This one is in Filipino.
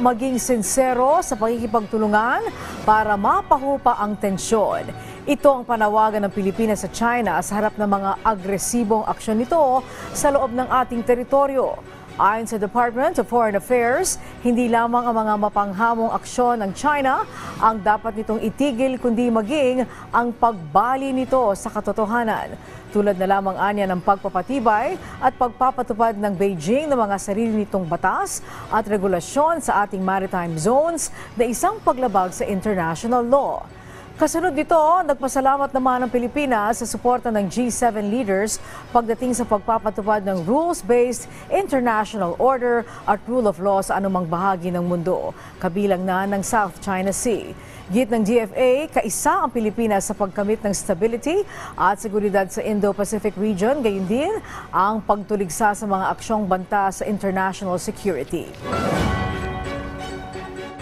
maging sinsero sa pakikipagtulungan para mapahupa ang tensyon. Ito ang panawagan ng Pilipinas sa China sa harap ng mga agresibong aksyon nito sa loob ng ating teritoryo. Ayon sa Department of Foreign Affairs, hindi lamang ang mga mapanghamong aksyon ng China ang dapat nitong itigil kundi maging ang pagbali nito sa katotohanan. Tulad na lamang anya ng pagpapatibay at pagpapatupad ng Beijing ng mga sarili nitong batas at regulasyon sa ating maritime zones na isang paglabag sa international law. Kasunod nito, nagpasalamat naman ang Pilipinas sa suporta ng G7 leaders pagdating sa pagpapatupad ng rules-based international order at rule of law sa anumang bahagi ng mundo, kabilang na ng South China Sea. Git ng DFA, kaisa ang Pilipinas sa pagkamit ng stability at seguridad sa Indo-Pacific region, gayon din ang pagtuligsa sa mga aksyong banta sa international security.